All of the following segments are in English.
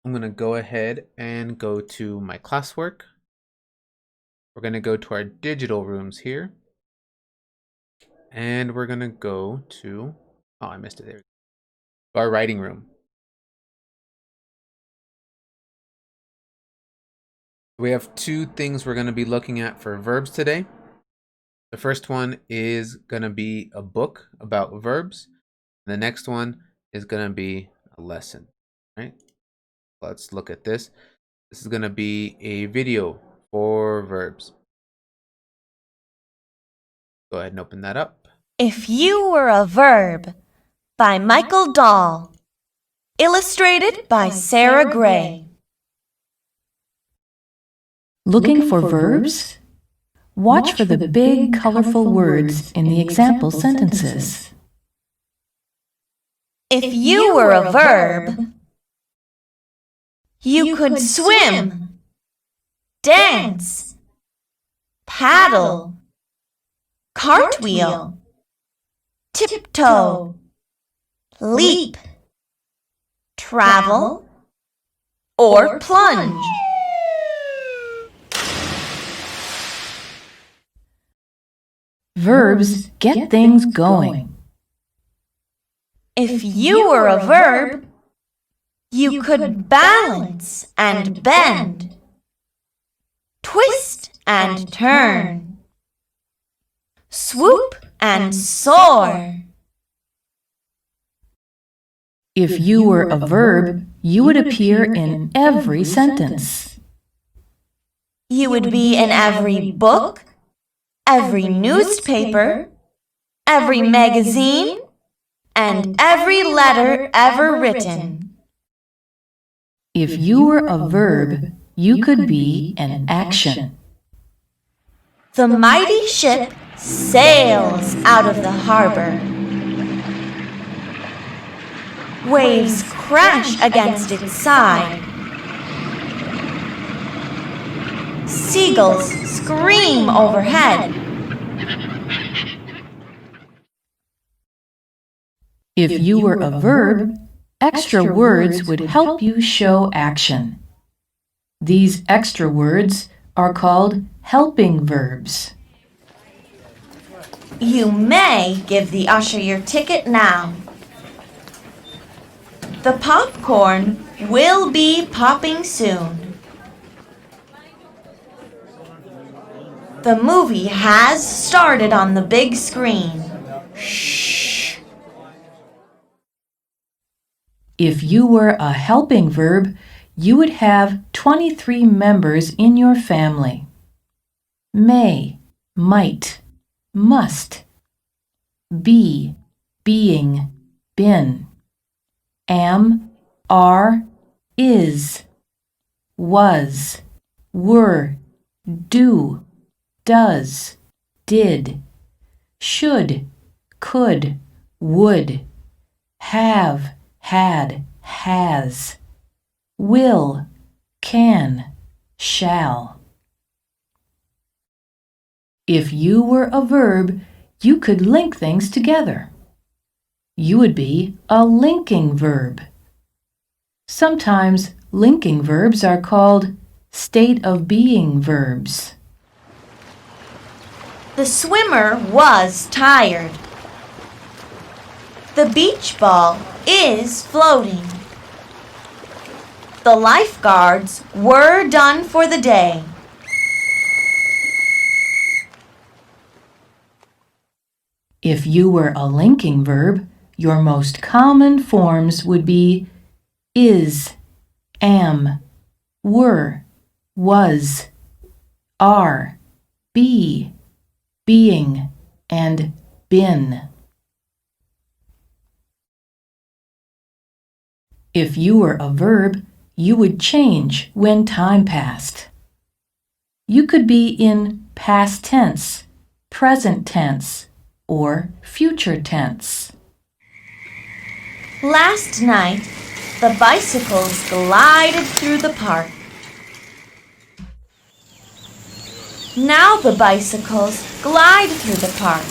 I'm going to go ahead and go to my classwork. We're going to go to our digital rooms here. And we're going to go to, oh, I missed it there. Our writing room. We have two things we're going to be looking at for verbs today. The first one is going to be a book about verbs. The next one is going to be a lesson, right? Let's look at this. This is going to be a video for verbs. Go ahead and open that up. If You Were a Verb by Michael Dahl. Illustrated by Sarah Gray. Looking for verbs? Watch for the big, colorful words in the example sentences. If you were a verb, you could swim, dance, paddle, cartwheel, tiptoe, leap, travel, or plunge. Verbs get things going. If you were a verb, you could balance and bend, twist and turn, swoop and soar. If you were a verb, you would appear in every sentence. You would be in every book, every newspaper, every magazine, and every letter ever written. If you were a verb, you could be an action. The mighty ship sails out of the harbor. Waves crash against its side. Seagulls scream overhead. If you were a verb, extra words would help you show action. These extra words are called helping verbs. You may give the usher your ticket now. The popcorn will be popping soon. The movie has started on the big screen. Shh. If you were a helping verb, you would have 23 members in your family. May, might, must. Be, being, been. Am, are, is. Was, were, do, does, did, should, could, would, have, had, has, will, can, shall. If you were a verb, you could link things together. You would be a linking verb. Sometimes linking verbs are called state of being verbs. The swimmer was tired. The beach ball is floating. The lifeguards were done for the day. If you were a linking verb, your most common forms would be is, am, were, was, are, be, being, and been. If you were a verb, you would change when time passed. You could be in past tense, present tense, or future tense. Last night, the bicycles glided through the park. Now the bicycles glide through the park.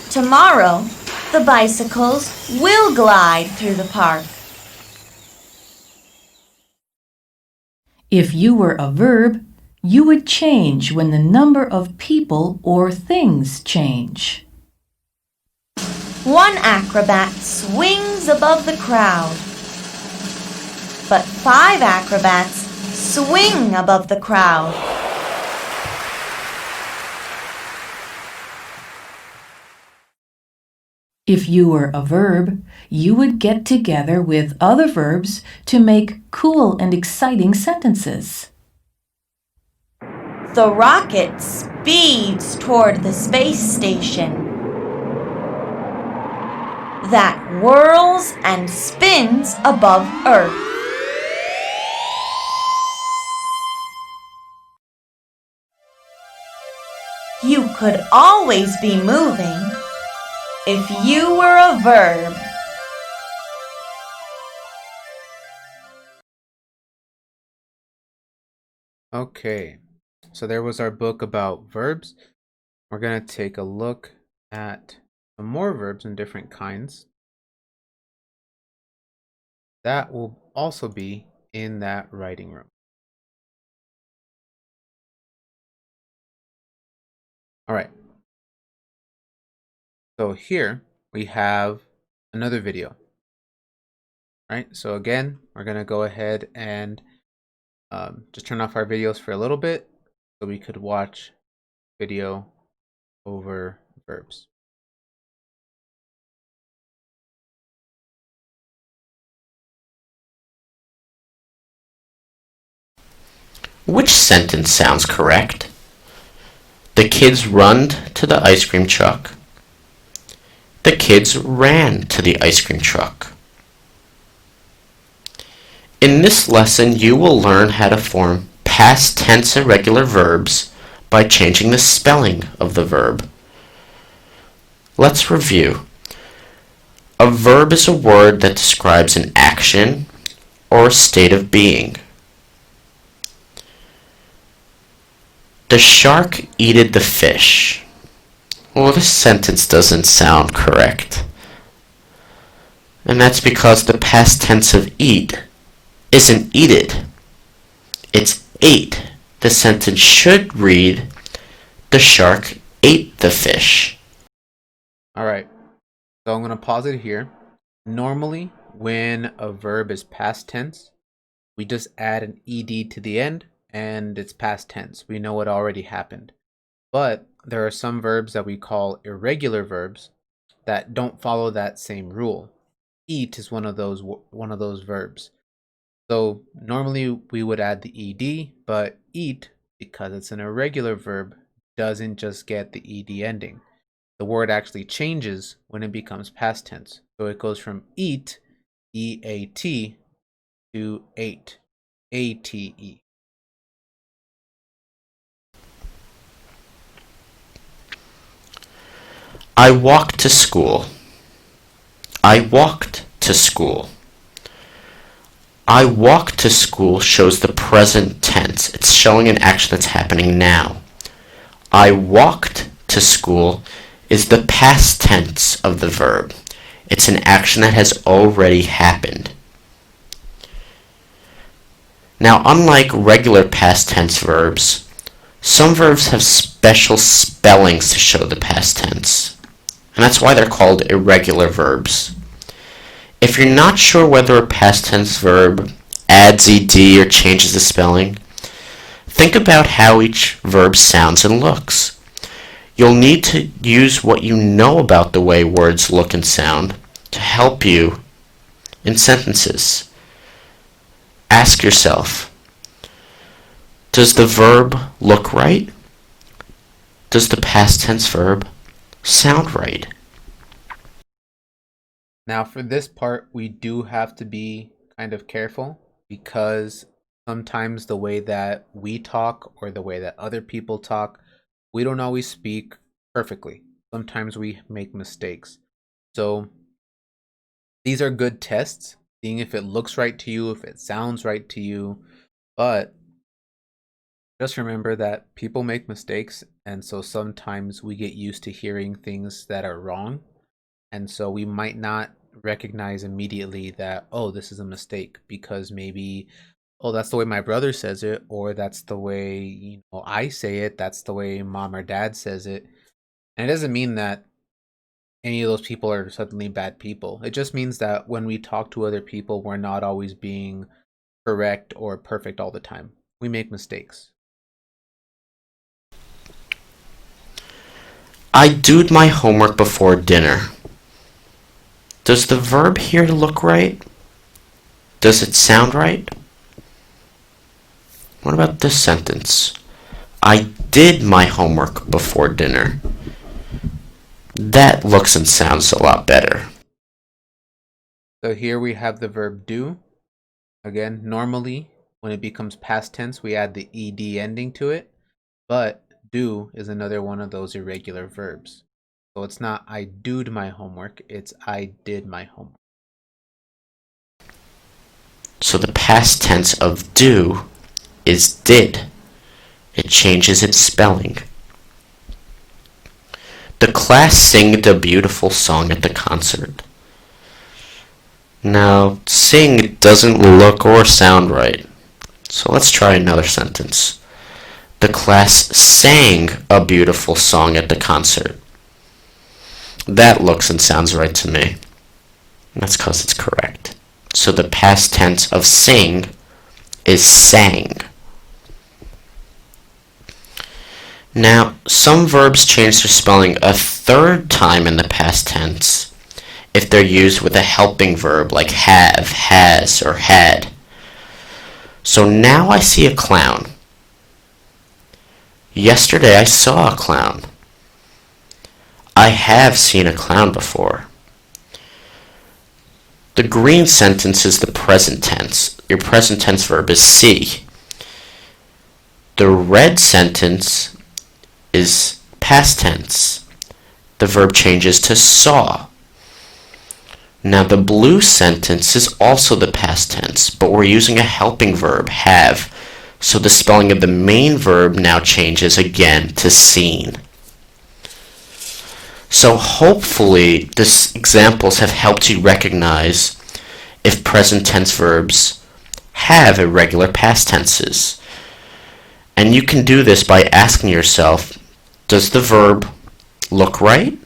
Tomorrow, the bicycles will glide through the park. If you were a verb, you would change when the number of people or things change. One acrobat swings above the crowd, but 5 acrobats swing above the crowd. If you were a verb, you would get together with other verbs to make cool and exciting sentences. The rocket speeds toward the space station that whirls and spins above Earth. You could always be moving if you were a verb. Okay, so there was our book about verbs. We're going to take a look at some more verbs and different kinds. That will also be in that writing room. All right. So here we have another video. All right. So again, we're going to go ahead and just turn off our videos for a little bit so we could watch video over verbs. Which sentence sounds correct? The kids run to the ice cream truck. The kids ran to the ice cream truck. In this lesson, you will learn how to form past tense irregular verbs by changing the spelling of the verb. Let's review. A verb is a word that describes an action or a state of being. The shark eated the fish. Well, this sentence doesn't sound correct. And that's because the past tense of eat isn't eated. It's ate. The sentence should read, the shark ate the fish. All right. So I'm going to pause it here. Normally, when a verb is past tense, we just add an ed to the end and it's past tense. We know it already happened. But there are some verbs that we call irregular verbs that don't follow that same rule. Eat is one of those verbs. So normally we would add the ed, but eat, because it's an irregular verb, doesn't just get the ed ending. The word actually changes when it becomes past tense. So it goes from eat, eat, to ate, ate. I walked to school. I walked to school. I walked to school shows the present tense. It's showing an action that's happening now. I walked to school is the past tense of the verb. It's an action that has already happened. Now, unlike regular past tense verbs, some verbs have special spellings to show the past tense. And that's why they're called irregular verbs. If you're not sure whether a past tense verb adds ed or changes the spelling, think about how each verb sounds and looks. You'll need to use what you know about the way words look and sound to help you in sentences. Ask yourself, does the verb look right? Does the past tense verb sound right? Now for this part, we do have to be kind of careful because sometimes the way that we talk or the way that other people talk, we don't always speak perfectly. Sometimes we make mistakes. So these are good tests, seeing if it looks right to you, if it sounds right to you. But just remember that people make mistakes, and so sometimes we get used to hearing things that are wrong. And so we might not recognize immediately that, oh, this is a mistake, because maybe oh, that's the way my brother says it, or that's the way, I say it, that's the way mom or dad says it. And it doesn't mean that any of those people are suddenly bad people. It just means that when we talk to other people, we're not always being correct or perfect all the time. We make mistakes. I doed my homework before dinner. Does the verb here look right? Does it sound right? What about this sentence? I did my homework before dinner. That looks and sounds a lot better. So here we have the verb do. Again, normally when it becomes past tense, we add the ed ending to it, but do is another one of those irregular verbs. So it's not I doed my homework, it's I did my homework. So the past tense of do is did. It changes its spelling. The class singed a beautiful song at the concert. Now, sing doesn't look or sound right. So let's try another sentence. The class sang a beautiful song at the concert. That looks and sounds right to me. That's because it's correct. So the past tense of sing is sang. Now, some verbs change their spelling a third time in the past tense if they're used with a helping verb like have, has, or had. So now I see a clown. Yesterday I saw a clown. I have seen a clown before. The green sentence is the present tense. Your present tense verb is see. The red sentence is past tense. The verb changes to saw. Now the blue sentence is also the past tense, but we're using a helping verb, have, so the spelling of the main verb now changes again to seen. So hopefully these examples have helped you recognize if present tense verbs have irregular past tenses. And you can do this by asking yourself, does the verb look right?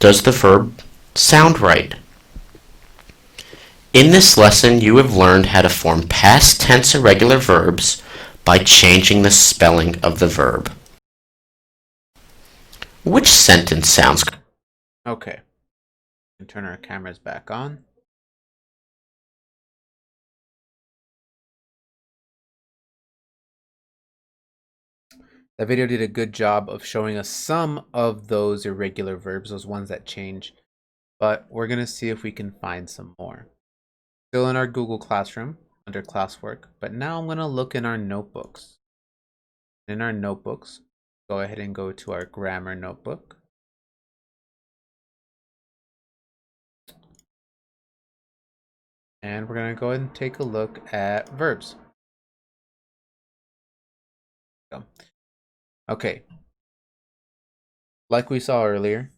Does the verb sound right? In this lesson, you have learned how to form past tense irregular verbs by changing the spelling of the verb. Which sentence sounds good? Okay. Turn our cameras back on. That video did a good job of showing us some of those irregular verbs, those ones that change, but we're going to see if we can find some more. Still in our Google Classroom under classwork, but now I'm going to look in our notebooks. In our notebooks, go ahead and go to our grammar notebook. And we're going to go ahead and take a look at verbs. Okay. Like we saw earlier,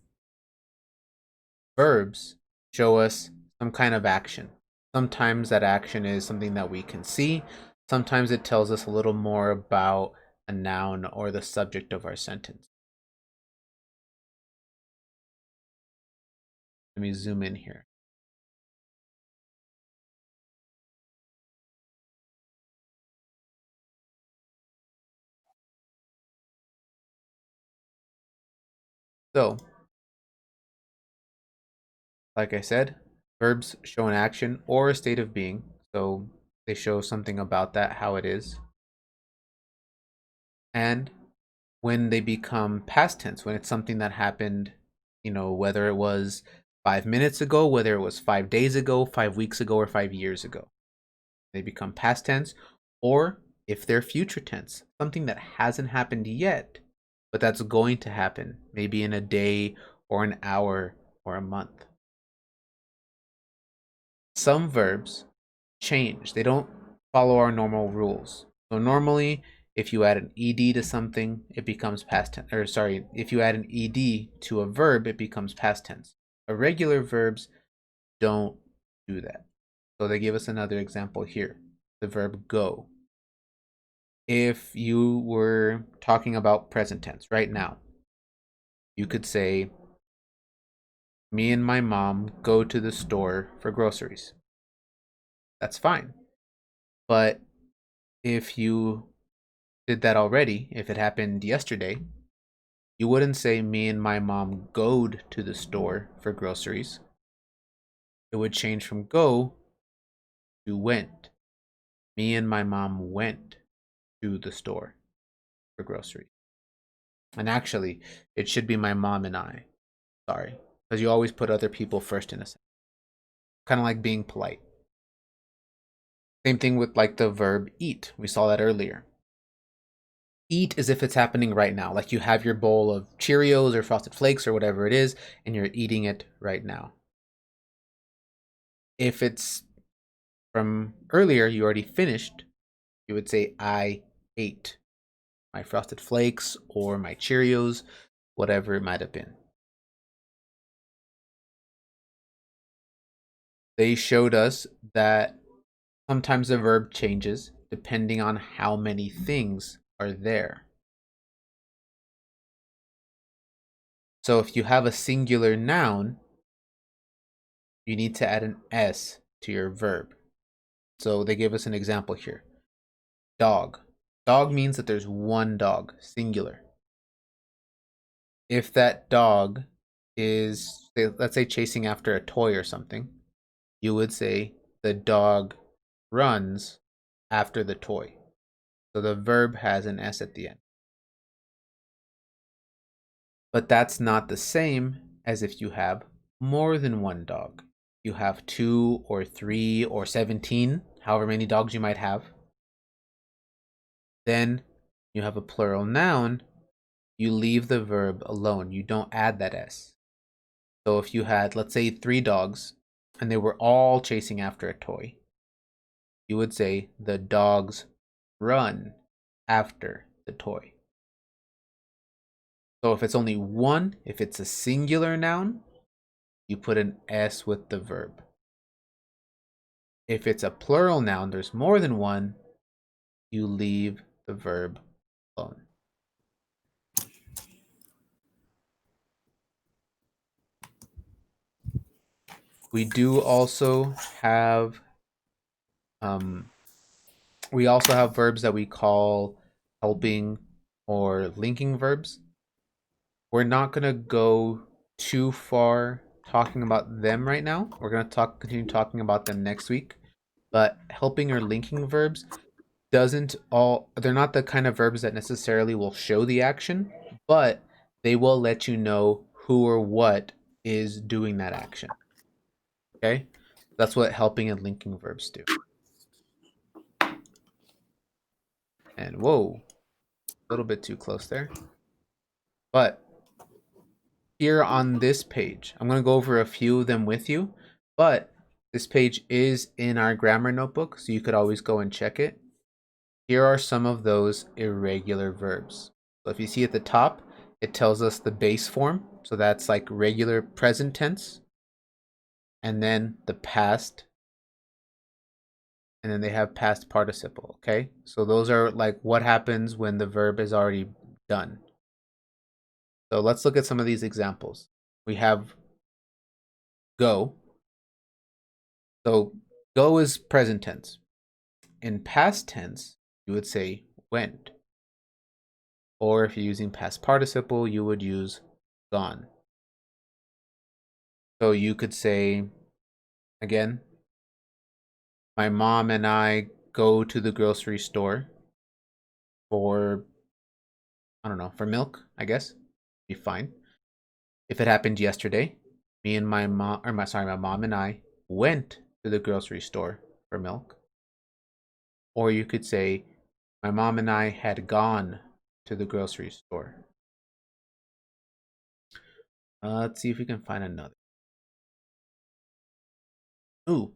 verbs show us some kind of action. Sometimes that action is something that we can see. Sometimes it tells us a little more about a noun or the subject of our sentence. Let me zoom in here. So, like I said, verbs show an action or a state of being. So they show something about that, how it is. And when they become past tense, when it's something that happened, whether it was 5 minutes ago, whether it was 5 days ago, 5 weeks ago, or 5 years ago, they become past tense. Or if they're future tense, something that hasn't happened yet, but that's going to happen, maybe in a day or an hour or a month. Some verbs change. They don't follow our normal rules. So normally, if you add an ed to something, it becomes past tense. Or sorry, if you add an ed to a verb, it becomes past tense. Irregular verbs don't do that. So they give us another example here. the verb go. If you were talking about present tense right now, you could say, me and my mom go to the store for groceries. That's fine. But if you did that already, if it happened yesterday, you wouldn't say me and my mom goed to the store for groceries. It would change from go to went. Me and my mom went to the store for groceries. And actually, it should be my mom and I. Sorry. Because you always put other people first in a sentence. Kind of like being polite. Same thing with like the verb eat. We saw that earlier. Eat as if it's happening right now. Like you have your bowl of Cheerios or Frosted Flakes or whatever it is, and you're eating it right now. If it's from earlier, you already finished, you would say, I ate my Frosted Flakes or my Cheerios, whatever it might have been. They showed us that sometimes the verb changes depending on how many things are there. So if you have a singular noun, you need to add an S to your verb. So they gave us an example here. Dog. Dog means that there's one dog, singular. If that dog is, let's say, chasing after a toy or something, you would say the dog runs after the toy. So the verb has an S at the end. But that's not the same as if you have more than one dog. You have 2 or 3 or 17, however many dogs you might have. Then you have a plural noun, you leave the verb alone. You don't add that S. So if you had, let's say, 3 dogs and they were all chasing after a toy, you would say the dogs run after the toy. So if it's only one, if it's a singular noun, you put an S with the verb. If it's a plural noun, there's more than one, you leave the verb alone. We do also have verbs that we call helping or linking verbs. We're not gonna go too far talking about them right now. We're gonna continue talking about them next week. But helping or linking verbs they're not the kind of verbs that necessarily will show the action, but they will let you know who or what is doing that action. Okay? That's what helping and linking verbs do. And whoa, a little bit too close there. But here on this page, I'm going to go over a few of them with you, but this page is in our grammar notebook, so you could always go and check it. Here are some of those irregular verbs. So if you see at the top, it tells us the base form. So that's like regular present tense. And then the past. And then they have past participle, okay? So those are like what happens when the verb is already done. So let's look at some of these examples. We have go. So go is present tense. In past tense, you would say went. Or if you're using past participle, you would use gone. So you could say, again, my mom and I go to the grocery store for, I don't know, for milk, I guess. Be fine. If it happened yesterday, my mom and I went to the grocery store for milk. Or you could say, my mom and I had gone to the grocery store. Let's see if we can find another. Ooh,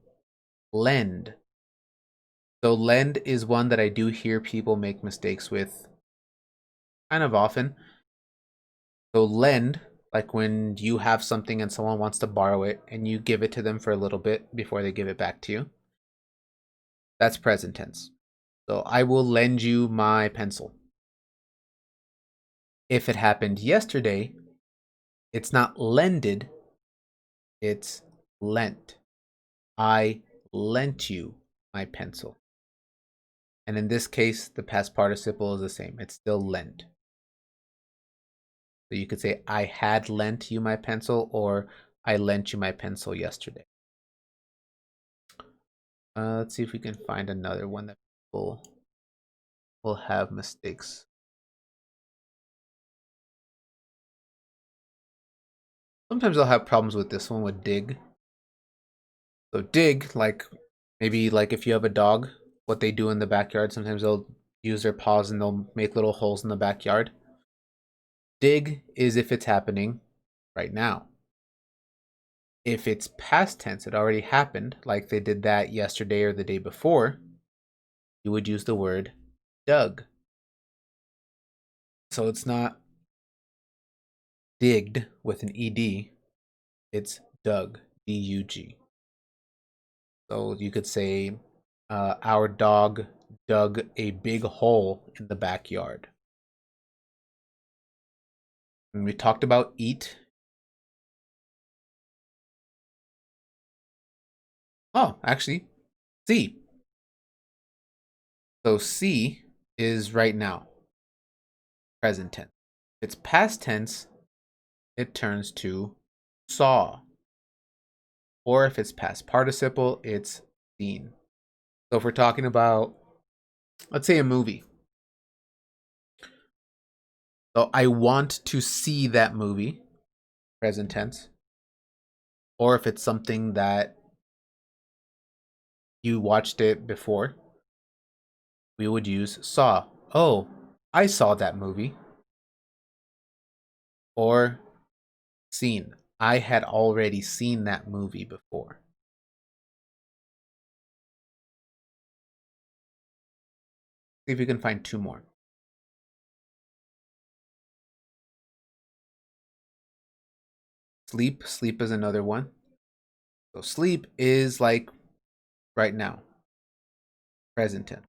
lend. So lend is one that I do hear people make mistakes with kind of often. So lend, like when you have something and someone wants to borrow it and you give it to them for a little bit before they give it back to you. That's present tense. So I will lend you my pencil. If it happened yesterday, it's not lended, it's lent. I lent you my pencil. And in this case, the past participle is the same. It's still lent. So you could say, I had lent you my pencil, or I lent you my pencil yesterday. Let's see if we can find another one that people will have mistakes. Sometimes I'll have problems with this one with dig. So dig, like maybe like if you have a dog, what they do in the backyard, sometimes they'll use their paws and they'll make little holes in the backyard. Dig is if it's happening right now. If it's past tense, it already happened, like they did that yesterday or the day before, you would use the word dug. So it's not digged with an ed, it's dug, D-U-G. So you could say, our dog dug a big hole in the backyard. And we talked about eat. Oh, actually, see. So see is right now, present tense. If it's past tense, it turns to saw. Or if it's past participle, it's seen. So if we're talking about, let's say, a movie. So I want to see that movie, present tense. Or if it's something that you watched it before, we would use saw. Oh, I saw that movie. Or seen. I had already seen that movie before. See if you can find two more. Sleep. Sleep is another one. So sleep is like right now, present tense.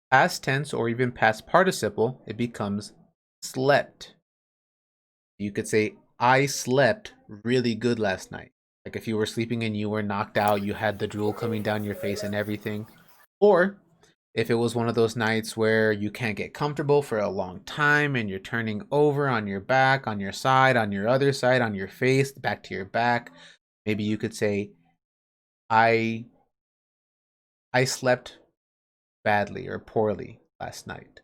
Past tense or even past participle, it becomes slept. You could say, I slept really good last night. Like if you were sleeping and you were knocked out, you had the drool coming down your face and everything. Or if it was one of those nights where you can't get comfortable for a long time and you're turning over on your back, on your side, on your other side, on your face, back to your back, maybe you could say, I slept badly or poorly last night.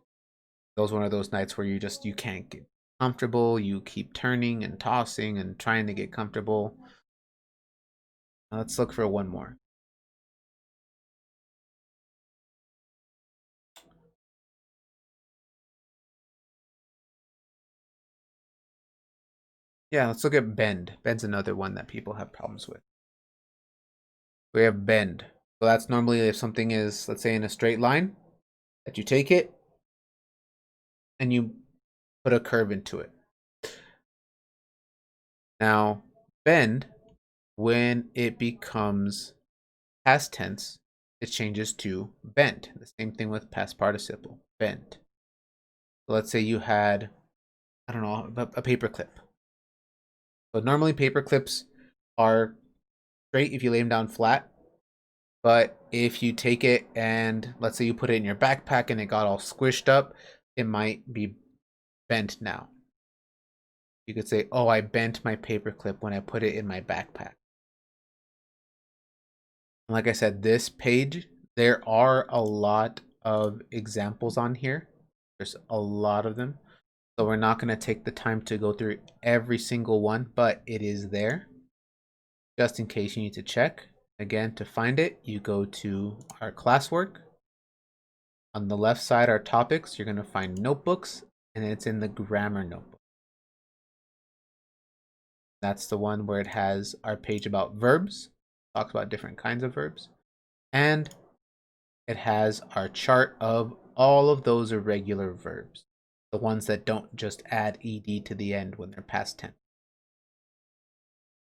Those one of those nights where you can't get comfortable, you keep turning and tossing and trying to get comfortable. Let's look for one more. Yeah, let's look at bend. Bend's another one that people have problems with. We have bend. So that's normally if something is, let's say, in a straight line, that you take it and you put a curve into it. Now, bend, when it becomes past tense, it changes to bent. The same thing with past participle, bent. So let's say you had, I don't know, a paper clip. So normally paper clips are straight if you lay them down flat. But if you take it and let's say you put it in your backpack and it got all squished up, it might be bent now. You could say, oh, I bent my paper clip when I put it in my backpack. Like I said, this page, there are a lot of examples on here. There's a lot of them. So we're not going to take the time to go through every single one, but it is there. Just in case you need to check. Again, to find it, you go to our classwork. On the left side are topics. You're going to find notebooks, and it's in the grammar notebook. That's the one where it has our page about verbs. Talks about different kinds of verbs. And it has our chart of all of those irregular verbs. The ones that don't just add ed to the end when they're past tense.